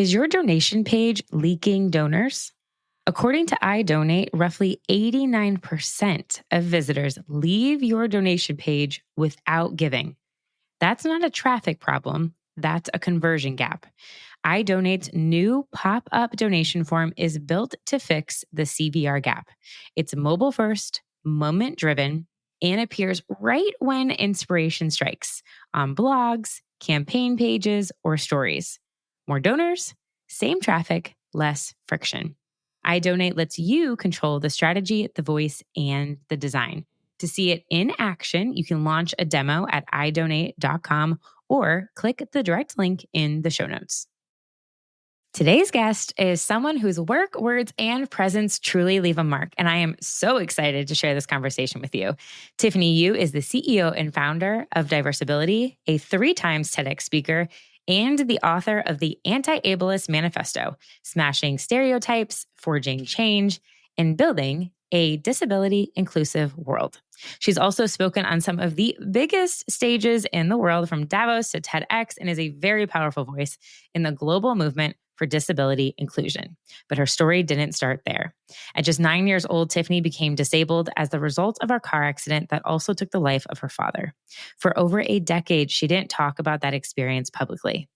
Is your donation page leaking donors? According to iDonate, roughly 89% of visitors leave your donation page without giving. That's not a traffic problem, that's a conversion gap. iDonate's new pop-up donation form is built to fix the CVR gap. It's mobile first, moment driven, and appears right when inspiration strikes on blogs, campaign pages, or stories. More donors, same traffic, less friction. iDonate lets you control the strategy, the voice, and the design. To see it in action, you can launch a demo at idonate.com or click the direct link in the show notes. Today's guest is someone whose work, words, and presence truly leave a mark, and I am so excited to share this conversation with you. Tiffany Yu is the CEO and founder of Diversability, a 3 times TEDx speaker, and the author of the Anti-Ableist Manifesto, Smashing Stereotypes, Forging Change, and Building a Disability-Inclusive World. She's also spoken on some of the biggest stages in the world, from Davos to TEDx, and is a very powerful voice in the global movement for disability inclusion. But her story didn't start there. At just 9 years old, Tiffany became disabled as the result of a car accident that also took the life of her father. For over a decade, she didn't talk about that experience publicly.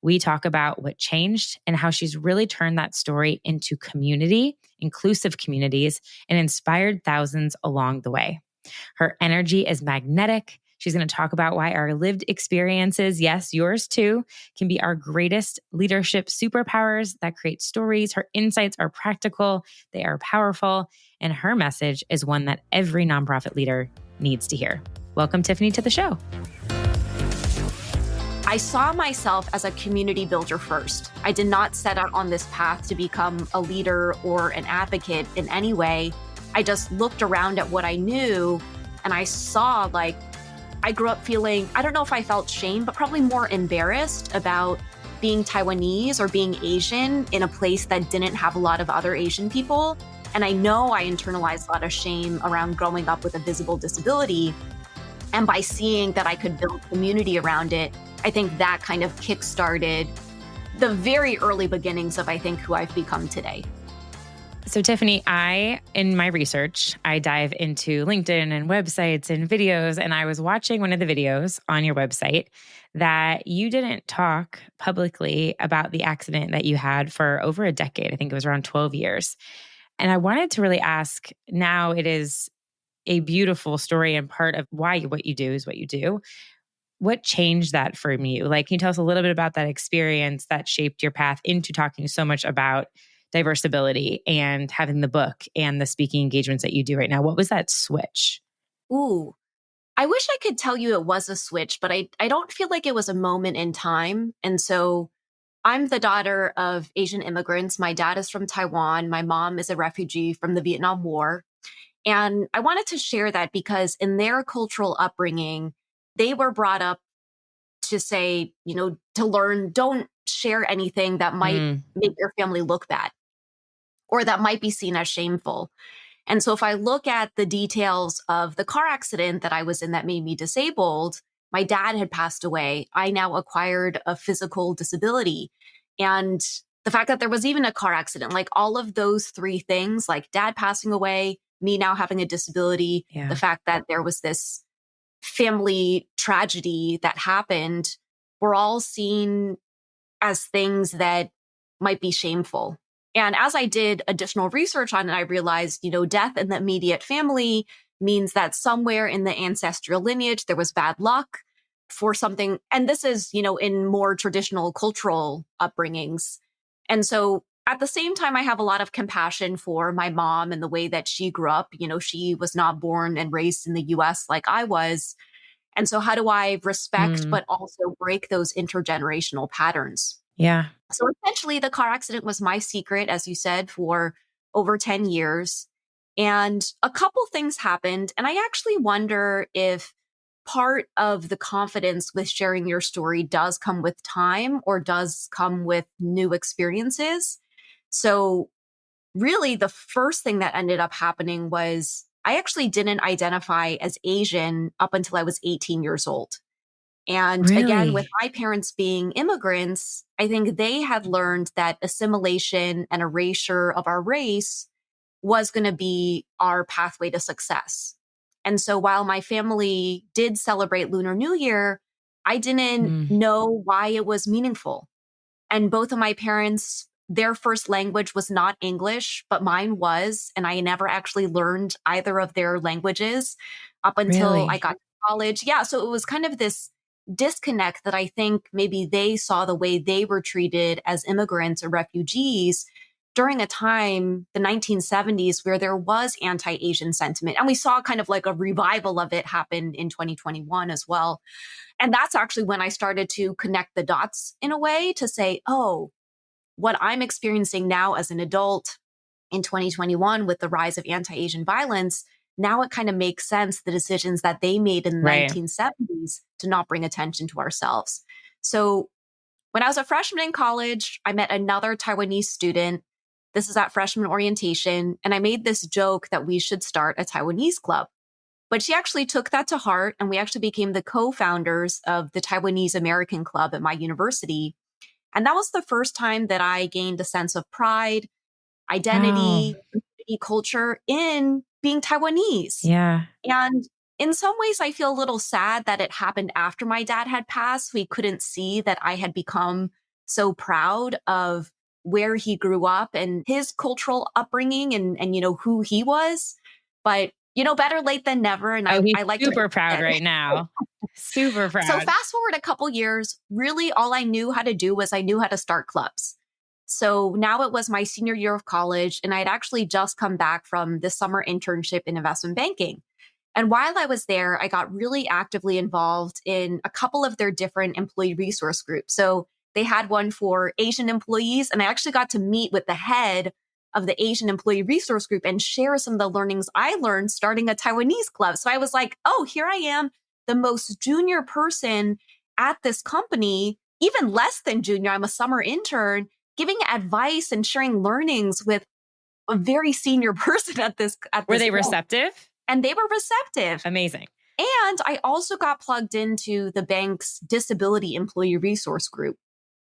We talk about what changed and how she's really turned that story into community, inclusive communities, and inspired thousands along the way. Her energy is magnetic. She's going to talk about why our lived experiences, yes, yours too, can be our greatest leadership superpowers that create stories. Her insights are practical, they are powerful, and her message is one that every nonprofit leader needs to hear. Welcome, Tiffany, to the show. I saw myself as a community builder first. I did not set out on this path to become a leader or an advocate in any way. I just looked around at what I knew and I saw, I grew up feeling, I don't know if I felt shame, but probably more embarrassed about being Taiwanese or being Asian in a place that didn't have a lot of other Asian people. And I know I internalized a lot of shame around growing up with a visible disability. And by seeing that I could build community around it, I think that kind of kickstarted the very early beginnings of, I think, who I've become today. So Tiffany, in my research, I dive into LinkedIn and websites and videos, and I was watching one of the videos on your website that you didn't talk publicly about the accident that you had for over a decade. I think it was around 12 years. And I wanted to really ask, now it is a beautiful story and part of why what you do is what you do. What changed that for you? Can you tell us a little bit about that experience that shaped your path into talking so much about Diversability and having the book and the speaking engagements that you do right now? What was that switch? Ooh, I wish I could tell you it was a switch, but I don't feel like it was a moment in time. And so I'm the daughter of Asian immigrants. My dad is from Taiwan. My mom is a refugee from the Vietnam War. And I wanted to share that because in their cultural upbringing, they were brought up to say, to learn, don't share anything that might make your family look bad or that might be seen as shameful. And so if I look at the details of the car accident that I was in that made me disabled, my dad had passed away. I now acquired a physical disability. And the fact that there was even a car accident, all of those 3 things, dad passing away, me now having a disability, the fact that there was this family tragedy that happened, were all seen as things that might be shameful. And as I did additional research on it, I realized, death in the immediate family means that somewhere in the ancestral lineage, there was bad luck for something. And this is, in more traditional cultural upbringings. And so at the same time, I have a lot of compassion for my mom and the way that she grew up. She was not born and raised in the US like I was. And so how do I respect, but also break those intergenerational patterns? Yeah. So essentially, the car accident was my secret, as you said, for over 10 years. And a couple things happened. And I actually wonder if part of the confidence with sharing your story does come with time or does come with new experiences. So really, the first thing that ended up happening was I actually didn't identify as Asian up until I was 18 years old. And again, with Really? my parents being immigrants, I think they had learned that assimilation and erasure of our race was going to be our pathway to success. And so while my family did celebrate Lunar New Year, I didn't Mm, know why it was meaningful. And both of my parents, their first language was not English, but mine was. And I never actually learned either of their languages up until I really? got to college. Yeah. So it was kind of this disconnect that I think maybe they saw the way they were treated as immigrants or refugees during a time, the 1970s, where there was anti Asian sentiment. And we saw kind of like a revival of it happen in 2021 as well. And that's actually when I started to connect the dots in a way to say, oh, what I'm experiencing now as an adult in 2021 with the rise of anti Asian violence, now it kind of makes sense the decisions that they made in the Right. 1970s to not bring attention to ourselves. So when I was a freshman in college, I met another Taiwanese student. This is at freshman orientation. And I made this joke that we should start a Taiwanese club. But she actually took that to heart, and we actually became the co-founders of the Taiwanese American Club at my university. And that was the first time that I gained a sense of pride, Wow. identity, community culture in being Taiwanese. Yeah. And in some ways, I feel a little sad that it happened after my dad had passed. We couldn't see that I had become so proud of where he grew up and his cultural upbringing and who he was. But, better late than never. And Oh, he's I like to super proud forget. right now. Super So proud. fast forward a couple years, really all I knew how to do was I knew how to start clubs. So now it was my senior year of college, and I'd actually just come back from this summer internship in investment banking. And while I was there, I got really actively involved in a couple of their different employee resource groups. So they had one for Asian employees, and I actually got to meet with the head of the Asian employee resource group and share some of the learnings I learned starting a Taiwanese club. So I was like, oh, here I am, the most junior person at this company, even less than junior. I'm a summer intern giving advice and sharing learnings with a very senior person at Were this they club. receptive? And they were receptive. Amazing. And I also got plugged into the bank's disability employee resource group.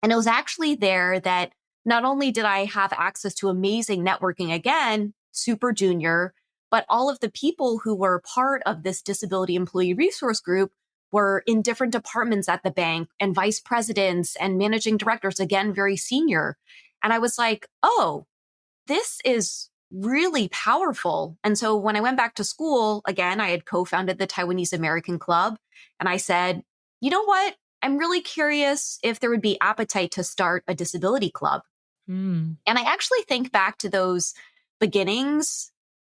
And it was actually there that not only did I have access to amazing networking again, super junior, but all of the people who were part of this disability employee resource group were in different departments at the bank and vice presidents and managing directors, again, very senior. And I was like, oh, this is really powerful. And so when I went back to school, again, I had co-founded the Taiwanese American Club. And I said, you know what? I'm really curious if there would be appetite to start a disability club. Mm, And I actually think back to those beginnings,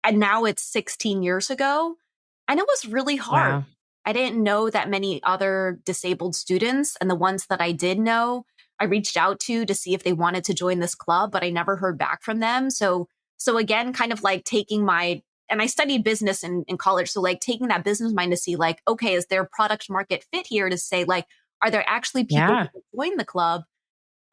and now it's 16 years ago. And it was really hard. wow. I didn't know that many other disabled students, and the ones that I did know, I reached out to see if they wanted to join this club, but I never heard back from them. So again, kind of like and I studied business in college. So like taking that business mind to see like, okay, is there product market fit here to say like, are there actually people Yeah. who will join the club?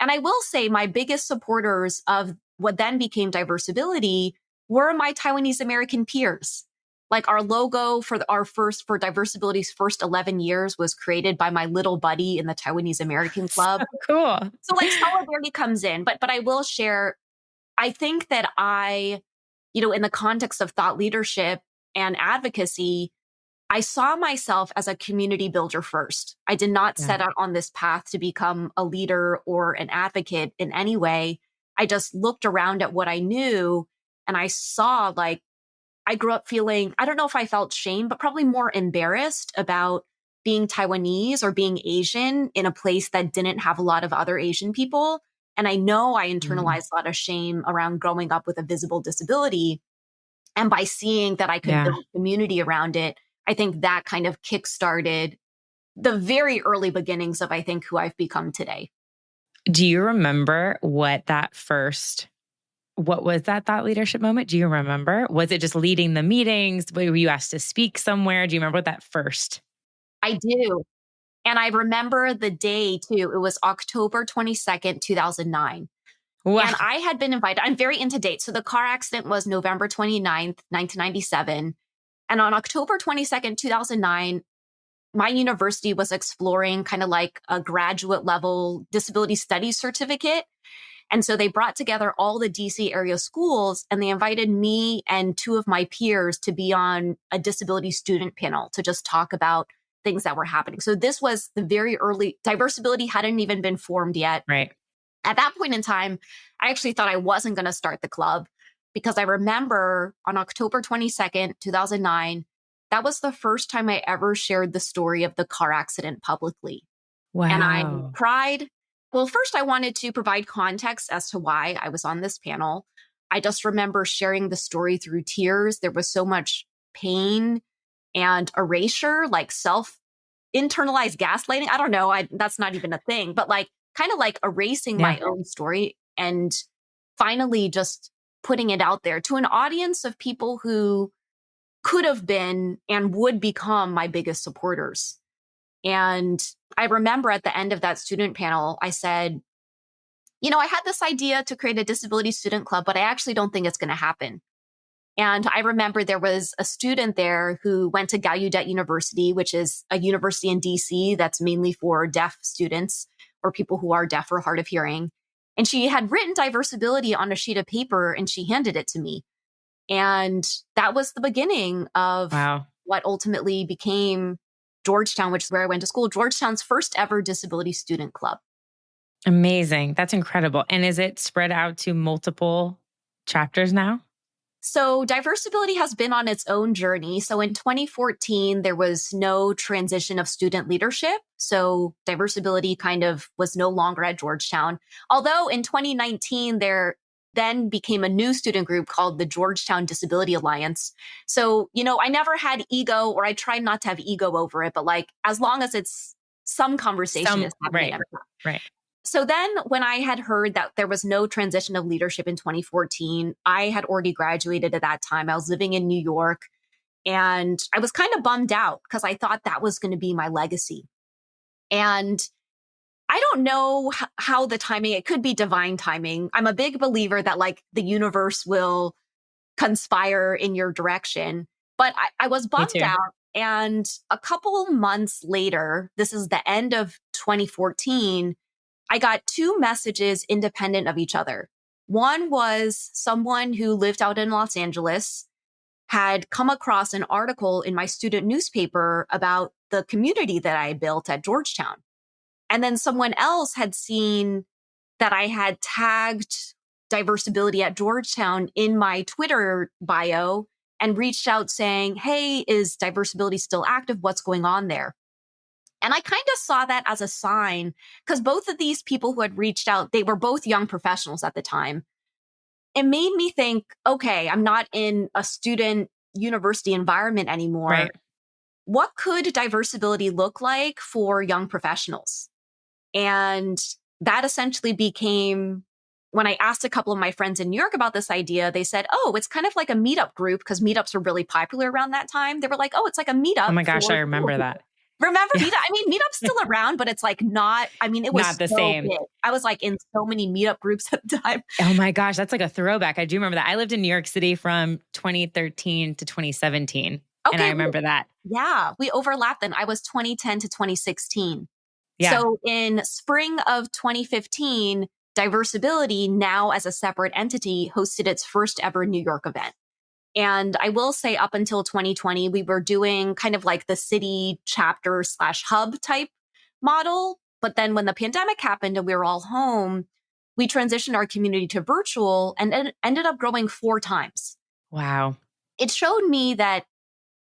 And I will say my biggest supporters of what then became Diversability were my Taiwanese American peers. Like our logo for for Diversability's first 11 years was created by my little buddy in the Taiwanese American Club. So cool. So like solidarity comes in, but I will share, I think that in the context of thought leadership and advocacy, I saw myself as a community builder first. I did not Yeah. set out on this path to become a leader or an advocate in any way. I just looked around at what I knew and I saw like I grew up feeling, I don't know if I felt shame, but probably more embarrassed about being Taiwanese or being Asian in a place that didn't have a lot of other Asian people. And I know I Mm, internalized a lot of shame around growing up with a visible disability. And by seeing that I could yeah. build community around it, I think that kind of kickstarted the very early beginnings of, I think, who I've become today. Do you remember what was that thought leadership moment? Do you remember? Was it just leading the meetings? Were you asked to speak somewhere? Do you remember what that first? I do. And I remember the day too. It was October 22nd, 2009. Wow. And I had been invited. I'm very into dates. So the car accident was November 29th, 1997. And on October 22nd, 2009, my university was exploring kind of like a graduate level disability studies certificate. And so they brought together all the DC area schools and they invited me and two of my peers to be on a disability student panel to just talk about things that were happening. So this was the very early, Diversability hadn't even been formed yet. Right. At that point in time, I actually thought I wasn't going to start the club because I remember on October 22nd, 2009, that was the first time I ever shared the story of the car accident publicly. Wow. And I cried. Well, first, I wanted to provide context as to why I was on this panel. I just remember sharing the story through tears. There was so much pain and erasure, like self-internalized gaslighting. I don't know. That's not even a thing, but like kind of like erasing my own story and finally just putting it out there to an audience of people who could have been and would become my biggest supporters. And I remember at the end of that student panel, I said, I had this idea to create a disability student club, but I actually don't think it's going to happen. And I remember there was a student there who went to Gallaudet University, which is a university in DC that's mainly for deaf students or people who are deaf or hard of hearing. And she had written Diversability on a sheet of paper and she handed it to me. And that was the beginning of what ultimately became Georgetown, which is where I went to school, Georgetown's first ever disability student club. Amazing. That's incredible. And is it spread out to multiple chapters now? So Diversability has been on its own journey. So in 2014, there was no transition of student leadership. So Diversability kind of was no longer at Georgetown. Although in 2019, there then became a new student group called the Georgetown Disability Alliance. So, I never had ego, or I tried not to have ego over it, but like, as long as it's some conversation is happening. Right. So then when I had heard that there was no transition of leadership in 2014, I had already graduated at that time. I was living in New York and I was kind of bummed out because I thought that was going to be my legacy. And I don't know how the timing, it could be divine timing. I'm a big believer that like the universe will conspire in your direction, but I was bummed out. And a couple months later, this is the end of 2014, I got two messages independent of each other. One was someone who lived out in Los Angeles had come across an article in my student newspaper about the community that I built at Georgetown. And then someone else had seen that I had tagged Diversability at Georgetown in my Twitter bio and reached out saying, hey, is Diversability still active? What's going on there? And I kind of saw that as a sign because both of these people who had reached out, they were both young professionals at the time. It made me think, okay, I'm not in a student university environment anymore. Right. What could Diversability look like for young professionals? And that essentially became, when I asked a couple of my friends in New York about this idea, they said, oh, it's kind of like a meetup group because meetups were really popular around that time. They were like, oh, it's like a meetup. Oh my gosh, I remember that. Remember Meetup? I mean, Meetup's still around, but it's like not, it was not the so same. big. I was like in so many Meetup groups at the time. Oh my gosh, that's like a throwback. I do remember that. I lived in New York City from 2013 to 2017. Okay, and I remember that. Yeah, we overlapped then. I was 2010 to 2016. Yeah. So in spring of 2015, Diversability, now as a separate entity, hosted its first ever New York event. And I will say up until 2020, we were doing kind of like the city chapter / hub type model. But then when the pandemic happened and we were all home, we transitioned our community to virtual and it ended up growing 4 times. Wow. It showed me that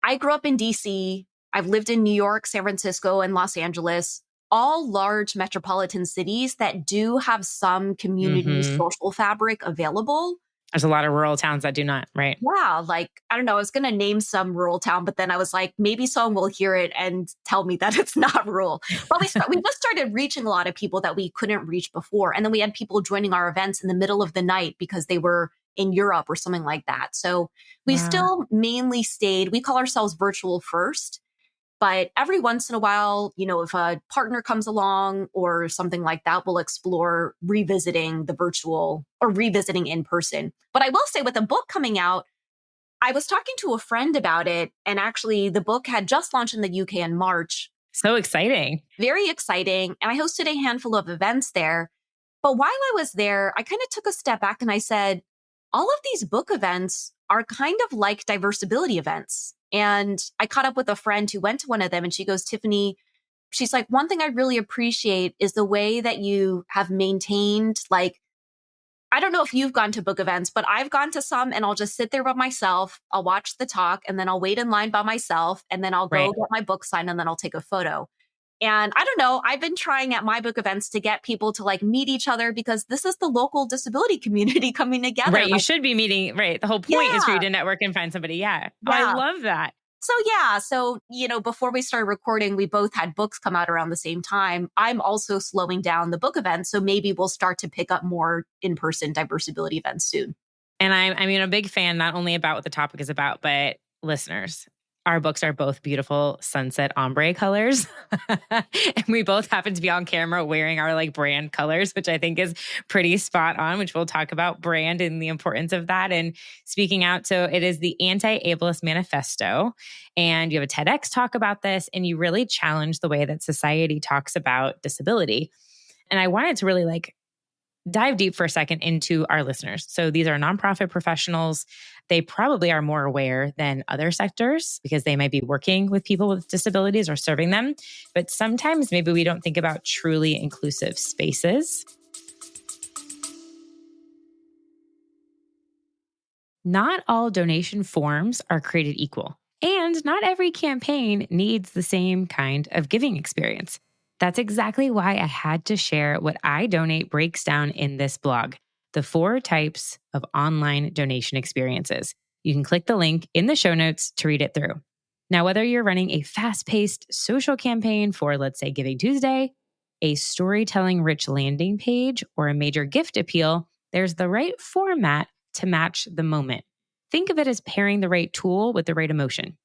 I grew up in DC. I've lived in New York, San Francisco, and Los Angeles, all large metropolitan cities that do have some community social fabric available. There's a lot of rural towns that do not, right? Yeah, like, I don't know, I was going to name some rural town, but then I was like, maybe someone will hear it and tell me that it's not rural. But we just started reaching a lot of people that we couldn't reach before. And then we had people joining our events in the middle of the night because they were in Europe or something like that. So we still mainly stayed, we call ourselves virtual first. But every once in a while, if a partner comes along or something like that, we'll explore revisiting the virtual or revisiting in person. But I will say with the book coming out, I was talking to a friend about it. And actually, the book had just launched in the UK in March. So exciting. Very exciting. And I hosted a handful of events there. But while I was there, I kind of took a step back and I said, all of these book events are kind of like Diversability events. And I caught up with a friend who went to one of them and she goes, Tiffany, she's like, one thing I really appreciate is the way that you have maintained, like, I don't know if you've gone to book events, but I've gone to some and I'll just sit there by myself. I'll watch the talk and then I'll wait in line by myself and then I'll go Right. get my book signed and then I'll take a photo. And I don't know, I've been trying at my book events to get people to like meet each other because this is the local disability community coming together. Right. You Like, should be meeting. Right. The whole point is for you yeah, to network and find somebody. Yeah. Oh, I yeah. love that. So yeah, so before we started recording, we both had books come out around the same time. I'm also slowing down the book events, so maybe we'll start to pick up more in-person Diversability events soon. And I mean, a big fan, not only about what the topic is about, but listeners. Our books are both beautiful sunset ombre colors. And we both happen to be on camera wearing our like brand colors, which I think is pretty spot on, which we'll talk about brand and the importance of that and speaking out. So it is the Anti-Ableist Manifesto. And you have a TEDx talk about this, and you really challenge the way that society talks about disability. And I wanted to really like dive deep for a second into our listeners. So these are nonprofit professionals. They probably are more aware than other sectors because they might be working with people with disabilities or serving them. But sometimes maybe we don't think about truly inclusive spaces. Not all donation forms are created equal, and not every campaign needs the same kind of giving experience. That's exactly why I had to share what I Donate breaks down in this blog, the 4 types of online donation experiences. You can click the link in the show notes to read it through. Now, whether you're running a fast-paced social campaign for, let's say, Giving Tuesday, a storytelling-rich landing page, or a major gift appeal, there's the right format to match the moment. Think of it as pairing the right tool with the right emotion.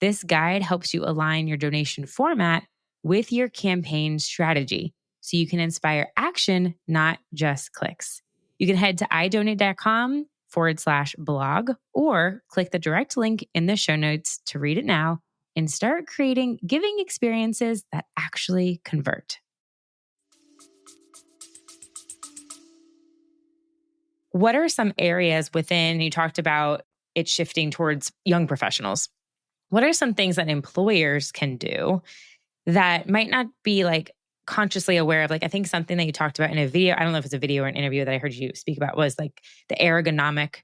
This guide helps you align your donation format with your campaign strategy so you can inspire action, not just clicks. You can head to idonate.com/blog or click the direct link in the show notes to read it now and start creating giving experiences that actually convert. What are some areas within, you talked about it shifting towards young professionals. What are some things that employers can do that might not be like consciously aware of? Like, I think something that you talked about in a video, I don't know if it's a video or an interview that I heard you speak about, was like the ergonomic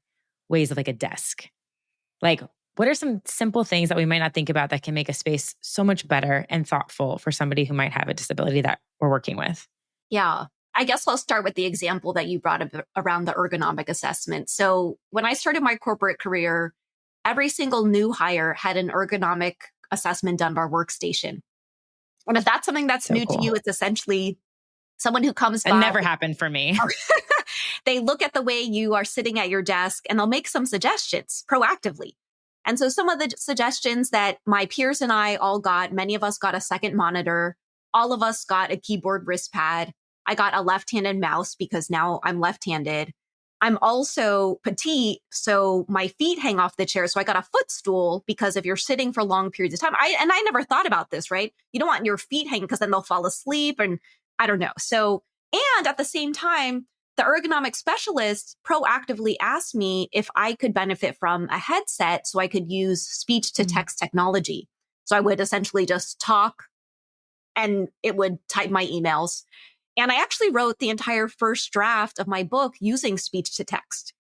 ways of like a desk. Like, what are some simple things that we might not think about that can make a space so much better and thoughtful for somebody who might have a disability that we're working with? Yeah. I guess I'll start with the example that you brought up around the ergonomic assessment. So when I started my corporate career, every single new hire had an ergonomic assessment done by our workstation. And if that's something that's So new to cool. you, it's essentially someone who comes It by. never happened for me. They look at the way you are sitting at your desk and they'll make some suggestions proactively. And so some of the suggestions that my peers and I all got, many of us got a second monitor. All of us got a keyboard wrist pad. I got a left-handed mouse because now I'm left-handed. I'm also petite, so my feet hang off the chair. So I got a footstool because if you're sitting for long periods of time, I never thought about this, right? You don't want your feet hanging because then they'll fall asleep and I don't know. So, and at the same time, the ergonomic specialist proactively asked me if I could benefit from a headset so I could use speech to text technology. So I would essentially just talk and it would type my emails. And I actually wrote the entire first draft of my book using speech to text.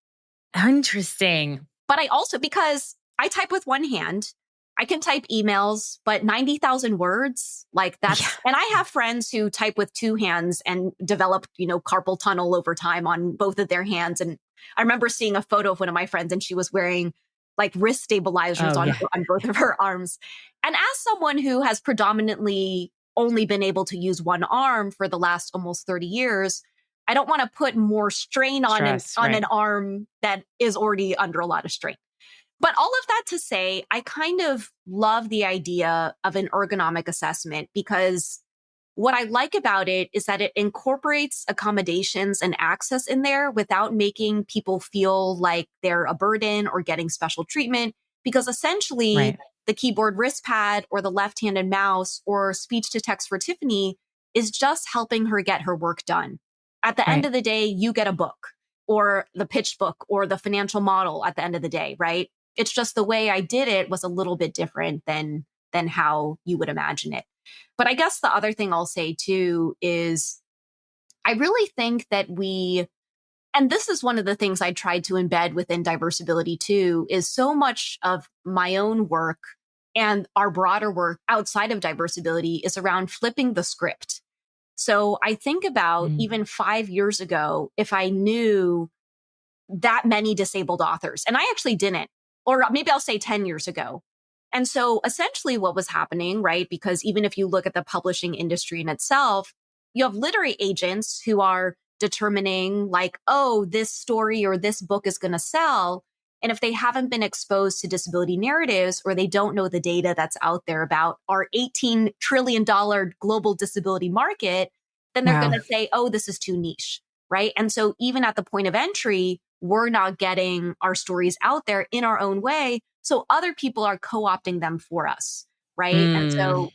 Interesting. But I also, because I type with one hand, I can type emails, but 90,000 words, like that's, and I have friends who type with two hands and develop, carpal tunnel over time on both of their hands. And I remember seeing a photo of one of my friends and she was wearing like wrist stabilizers on both of her arms. And as someone who has predominantly only been able to use one arm for the last almost 30 years, I don't want to put more strain on an arm that is already under a lot of strain. But all of that to say, I kind of love the idea of an ergonomic assessment because what I like about it is that it incorporates accommodations and access in there without making people feel like they're a burden or getting special treatment. Because essentially, the keyboard wrist pad or the left-handed mouse or speech to text for Tiffany is just helping her get her work done. At the end Right. of the day, you get a book or the pitch book or the financial model at the end of the day, right? It's just the way I did it was a little bit different than how you would imagine it. But I guess the other thing I'll say too is I really think that and this is one of the things I tried to embed within Diversability too, is so much of my own work and our broader work outside of Diversability is around flipping the script. So I think about Mm. even 5 years ago, if I knew that many disabled authors, and I actually didn't, or maybe I'll say 10 years ago. And so essentially what was happening, right? Because even if you look at the publishing industry in itself, you have literary agents who are determining like, oh, this story or this book is going to sell. And if they haven't been exposed to disability narratives or they don't know the data that's out there about our $18 trillion global disability market, then they're going Wow. to say, oh, this is too niche, right? And so even at the point of entry, we're not getting our stories out there in our own way. So other people are co-opting them for us, right? And Mm. so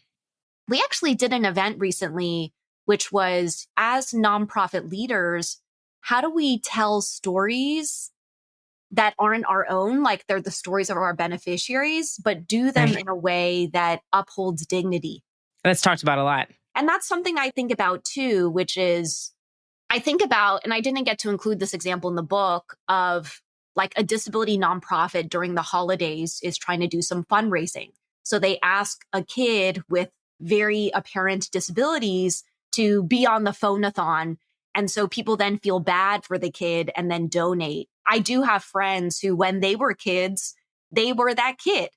we actually did an event recently, which was as nonprofit leaders, how do we tell stories that aren't our own, like they're the stories of our beneficiaries, but do them Right. in a way that upholds dignity? That's talked about a lot. And that's something I think about too, which is I think about, and I didn't get to include this example in the book of like a disability nonprofit during the holidays is trying to do some fundraising. So they ask a kid with very apparent disabilities to be on the phone-a-thon. And so people then feel bad for the kid and then donate. I do have friends who, when they were kids, they were that kid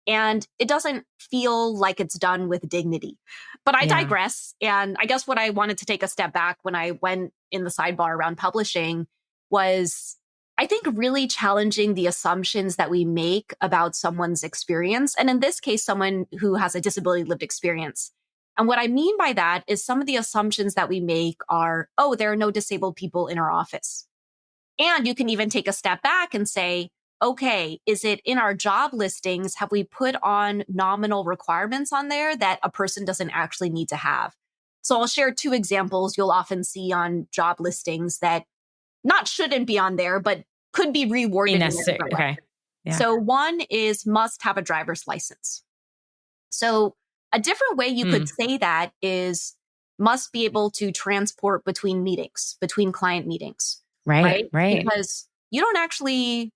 and it doesn't feel like it's done with dignity. But I Yeah. digress. And I guess what I wanted to take a step back when I went in the sidebar around publishing was, I think, really challenging the assumptions that we make about someone's experience. And in this case, someone who has a disability lived experience. And what I mean by that is some of the assumptions that we make are, oh, there are no disabled people in our office. And you can even take a step back and say, okay, is it in our job listings? Have we put on nominal requirements on there that a person doesn't actually need to have? So I'll share two examples you'll often see on job listings that not shouldn't be on there, but could be reworded in a Necessary. different way. Okay. Yeah. So one is must have a driver's license. So a different way you could Mm. say that is must be able to transport between meetings, between client meetings, Right. right? Right. Because you don't actually,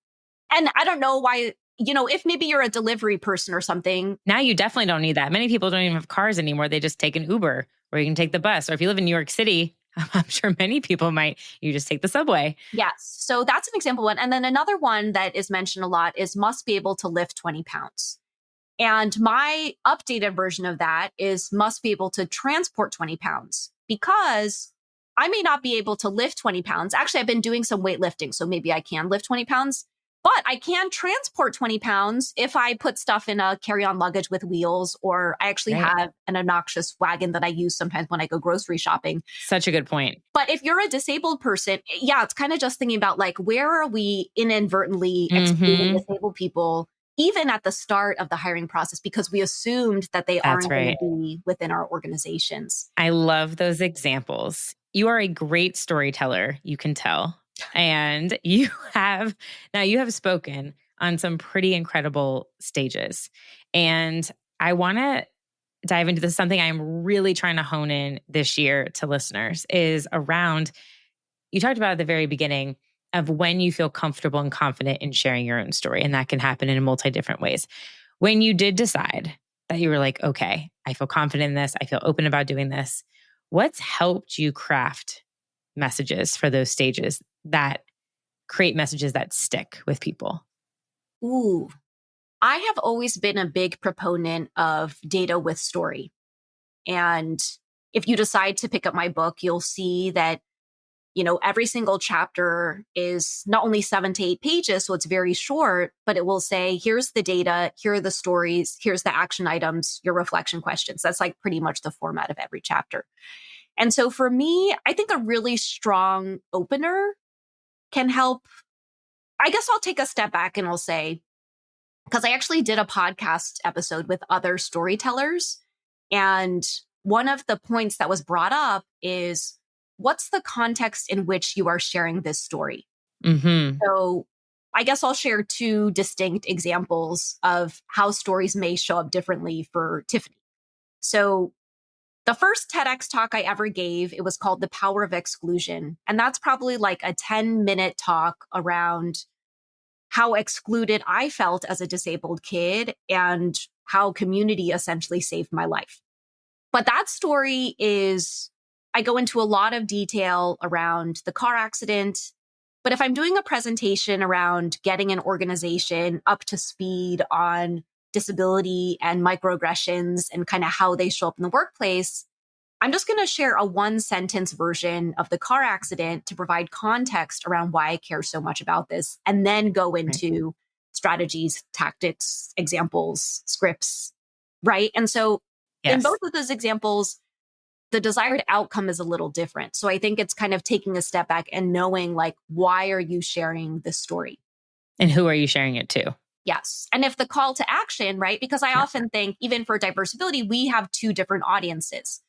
and I don't know why, if maybe you're a delivery person or something. Now you definitely don't need that. Many people don't even have cars anymore. They just take an Uber or you can take the bus. Or if you live in New York City, I'm sure many people might, you just take the subway. Yes. So that's an example one. And then another one that is mentioned a lot is must be able to lift 20 pounds. And my updated version of that is must be able to transport 20 pounds because I may not be able to lift 20 pounds. Actually, I've been doing some weightlifting, so maybe I can lift 20 pounds, but I can transport 20 pounds if I put stuff in a carry-on luggage with wheels, or I actually Right. have an obnoxious wagon that I use sometimes when I go grocery shopping. Such a good point. But if you're a disabled person, yeah, it's kind of just thinking about like, where are we inadvertently excluding Mm-hmm. disabled people, even at the start of the hiring process, because we assumed that they That's aren't going right. to be within our organizations. I love those examples. You are a great storyteller, you can tell. And you have spoken on some pretty incredible stages. And I want to dive into this. Something I'm really trying to hone in this year to listeners is around, you talked about at the very beginning of when you feel comfortable and confident in sharing your own story. And that can happen in multi different ways. When you did decide that you were like, okay, I feel confident in this, I feel open about doing this, what's helped you craft messages for those stages that create messages that stick with people? Ooh, I have always been a big proponent of data with story. And if you decide to pick up my book, you'll see that every single chapter is not only 7 to 8 pages, so it's very short, but it will say, here's the data, here are the stories, here's the action items, your reflection questions. That's like pretty much the format of every chapter. And so for me, I think a really strong opener can help. I guess I'll take a step back and I'll say, because I actually did a podcast episode with other storytellers. And one of the points that was brought up is, what's the context in which you are sharing this story? Mm-hmm. So I guess I'll share two distinct examples of how stories may show up differently for Tiffany. So the first TEDx talk I ever gave, it was called The Power of Exclusion. And that's probably like a 10-minute talk around how excluded I felt as a disabled kid and how community essentially saved my life. But that story is, I go into a lot of detail around the car accident. But if I'm doing a presentation around getting an organization up to speed on disability and microaggressions and kind of how they show up in the workplace, I'm just going to share a one sentence version of the car accident to provide context around why I care so much about this, and then go into strategies, tactics, examples, scripts, right? And so in Yes. both of those examples, the desired outcome is a little different. So I think it's kind of taking a step back and knowing, like, why are you sharing this story? And who are you sharing it to? Yes. And if the call to action, right? Because I often think, even for Diversability, we have two different audiences.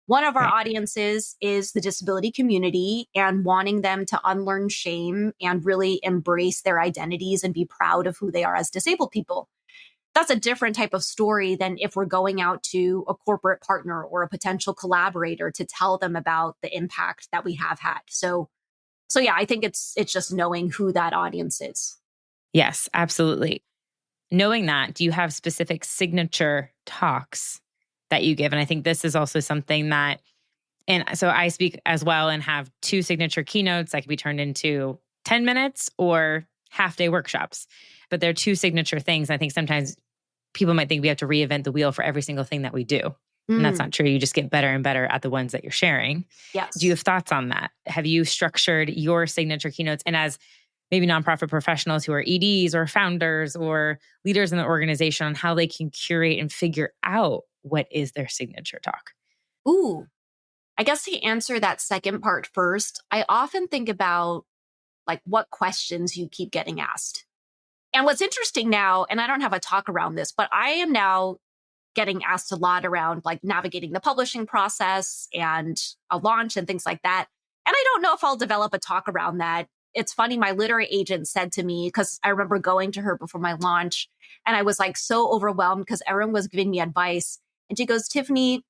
One of our Right. audiences is the disability community and wanting them to unlearn shame and really embrace their identities and be proud of who they are as disabled people. That's a different type of story than if we're going out to a corporate partner or a potential collaborator to tell them about the impact that we have had. So yeah, I think it's just knowing who that audience is. Yes, absolutely. Knowing that, do you have specific signature talks that you give? And I think this is also something that, and so I speak as well and have two signature keynotes that can be turned into 10 minutes or half day workshops. But they're two signature things. I think sometimes people might think we have to reinvent the wheel for every single thing that we do. And that's not true. You just get better and better at the ones that you're sharing. Yes. Do you have thoughts on that? Have you structured your signature keynotes? And as maybe nonprofit professionals who are EDs or founders or leaders in the organization, on how they can curate and figure out what is their signature talk? Ooh, I guess to answer that second part first, I often think about like what questions you keep getting asked. And what's interesting now, and I don't have a talk around this, but I am now getting asked a lot around like navigating the publishing process and a launch and things like that. And I don't know if I'll develop a talk around that. It's funny, my literary agent said to me, because I remember going to her before my launch, and I was like so overwhelmed because everyone was giving me advice. And she goes, Tiffany,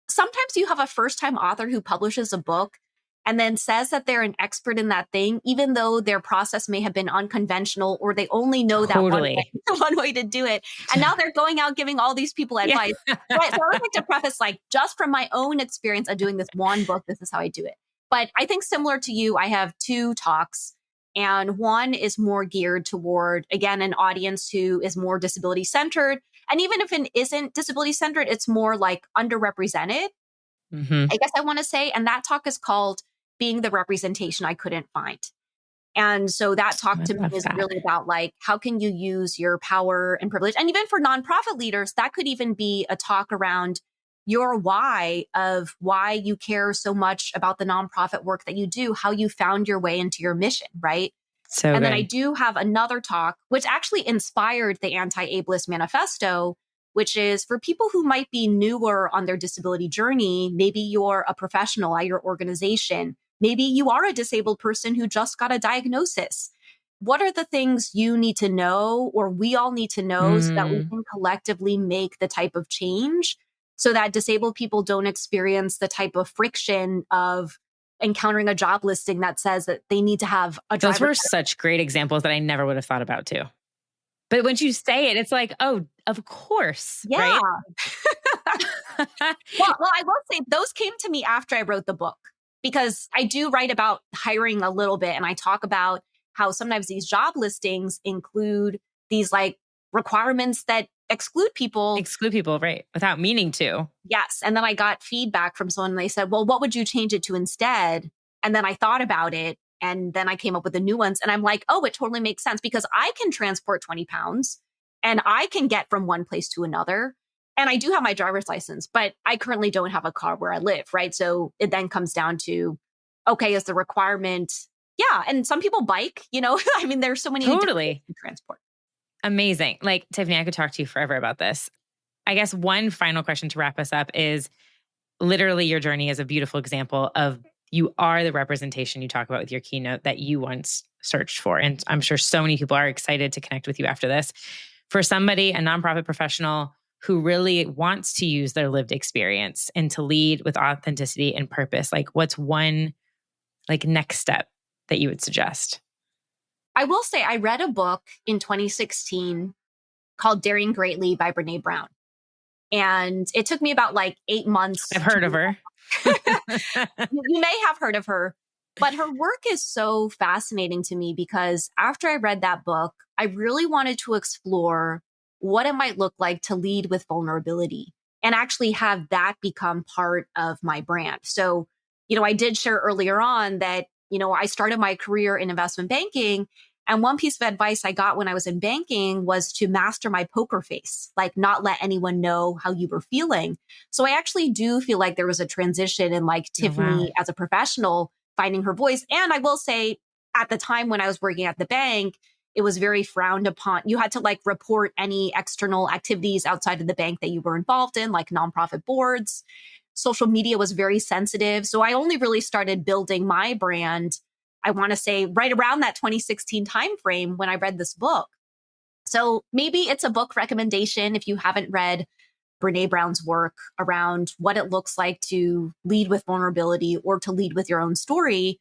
sometimes you have a first time author who publishes a book and then says that they're an expert in that thing, even though their process may have been unconventional or they only know that Totally. one way to do it. And now they're going out giving all these people advice. Yeah. Right? So I would like to preface, like, just from my own experience of doing this one book, this is how I do it. But I think similar to you, I have two talks. And one is more geared toward, again, an audience who is more disability centered. And even if it isn't disability centered, it's more like underrepresented, I guess I want to say. And that talk is called Being the Representation I Couldn't Find. And so that talk to me is really about like, how can you use your power and privilege? And even for nonprofit leaders, that could even be a talk around your why of why you care so much about the nonprofit work that you do, how you found your way into your mission, right? So And good. then I do have another talk, which actually inspired the Anti-Ableist Manifesto, which is for people who might be newer on their disability journey. Maybe you're a professional at your organization. Maybe you are a disabled person who just got a diagnosis. What are the things you need to know, or we all need to know, so that we can collectively make the type of change so that disabled people don't experience the type of friction of encountering a job listing that says that they need to have a driver's Those were such great examples that I never would have thought about too. But once you say it, it's like, oh, of course. Yeah. Right? well, I will say those came to me after I wrote the book, because I do write about hiring a little bit. And I talk about how sometimes these job listings include these like requirements that exclude people. Exclude people, right? Without meaning to. Yes. And then I got feedback from someone. And they said, well, what would you change it to instead? And then I thought about it. And then I came up with the new ones. And I'm like, oh, it totally makes sense, because I can transport 20 pounds and I can get from one place to another. And I do have my driver's license, but I currently don't have a car where I live, right? So it then comes down to, okay, is the requirement? Yeah. And some people bike, I mean, there's so many different ways Totally. to transport. Amazing. Like, Tiffany, I could talk to you forever about this. I guess one final question to wrap us up is literally your journey is a beautiful example of you are the representation you talk about with your keynote that you once searched for. And I'm sure so many people are excited to connect with you after this. For somebody, a nonprofit professional who really wants to use their lived experience and to lead with authenticity and purpose, like what's one like next step that you would suggest? I will say I read a book in 2016 called Daring Greatly by Brene Brown. And it took me about like 8 months. I've heard of her. You may have heard of her, but her work is so fascinating to me because after I read that book, I really wanted to explore what it might look like to lead with vulnerability and actually have that become part of my brand. So, I did share earlier on that, I started my career in investment banking. And one piece of advice I got when I was in banking was to master my poker face, like not let anyone know how you were feeling. So I actually do feel like there was a transition in like Tiffany as a professional finding her voice. And I will say at the time when I was working at the bank, it was very frowned upon. You had to like report any external activities outside of the bank that you were involved in, like nonprofit boards. Social media was very sensitive. So I only really started building my brand, I want to say right around that 2016 timeframe when I read this book. So maybe it's a book recommendation if you haven't read Brene Brown's work around what it looks like to lead with vulnerability or to lead with your own story.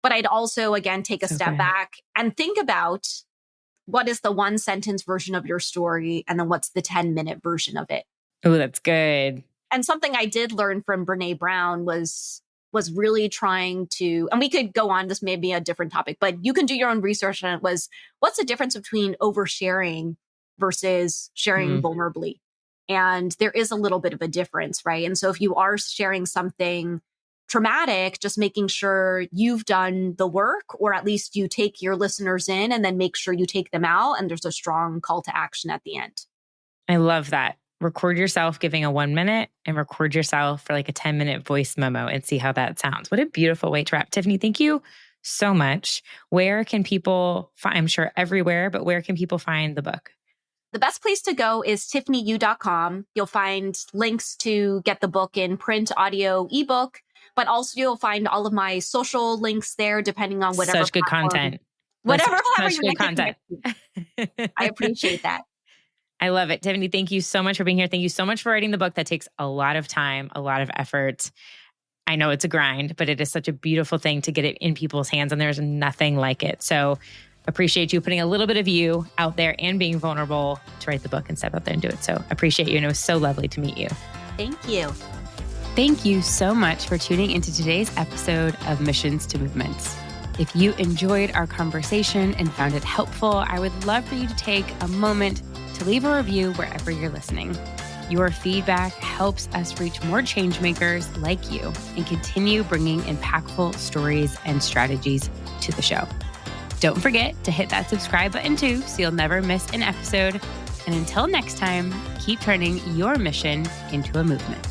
But I'd also, again, take a step back and think about what is the one sentence version of your story and then what's the 10-minute version of it. Oh, that's good. And something I did learn from Brene Brown was really trying to, and we could go on, this may be a different topic, but you can do your own research on it, was what's the difference between oversharing versus sharing vulnerably? And there is a little bit of a difference, right? And so if you are sharing something traumatic, just making sure you've done the work, or at least you take your listeners in and then make sure you take them out. And there's a strong call to action at the end. I love that. Record yourself giving a 1 minute and record yourself for like a 10-minute voice memo and see how that sounds. What a beautiful way to wrap. Tiffany, thank you so much. Where can people find, I'm sure everywhere, but where can people find the book? The best place to go is tiffanyyu.com. You'll find links to get the book in print, audio, ebook, but also you'll find all of my social links there, depending on whatever. Such good content. Whatever such good content. I appreciate that. I love it. Tiffany, thank you so much for being here. Thank you so much for writing the book. That takes a lot of time, a lot of effort. I know it's a grind, but it is such a beautiful thing to get it in people's hands, and there's nothing like it. So appreciate you putting a little bit of you out there and being vulnerable to write the book and step out there and do it. So appreciate you. And it was so lovely to meet you. Thank you. Thank you so much for tuning into today's episode of Missions to Movements. If you enjoyed our conversation and found it helpful, I would love for you to take a moment to leave a review wherever you're listening. Your feedback helps us reach more change makers like you and continue bringing impactful stories and strategies to the show. Don't forget to hit that subscribe button too, so you'll never miss an episode. And until next time, keep turning your mission into a movement.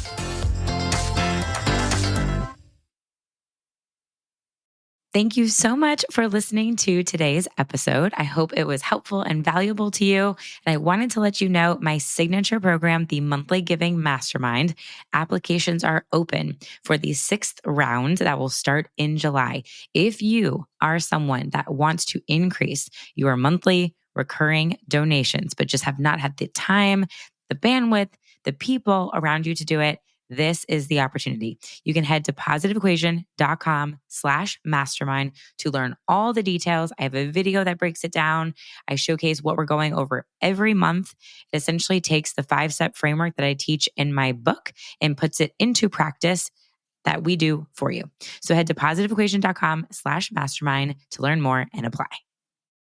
Thank you so much for listening to today's episode. I hope it was helpful and valuable to you. And I wanted to let you know my signature program, the Monthly Giving Mastermind, applications are open for the 6th round that will start in July. If you are someone that wants to increase your monthly recurring donations, but just have not had the time, the bandwidth, the people around you to do it, this is the opportunity. You can head to positiveequation.com/mastermind to learn all the details. I have a video that breaks it down. I showcase what we're going over every month. It essentially takes the 5-step framework that I teach in my book and puts it into practice that we do for you. So head to positiveequation.com/mastermind to learn more and apply.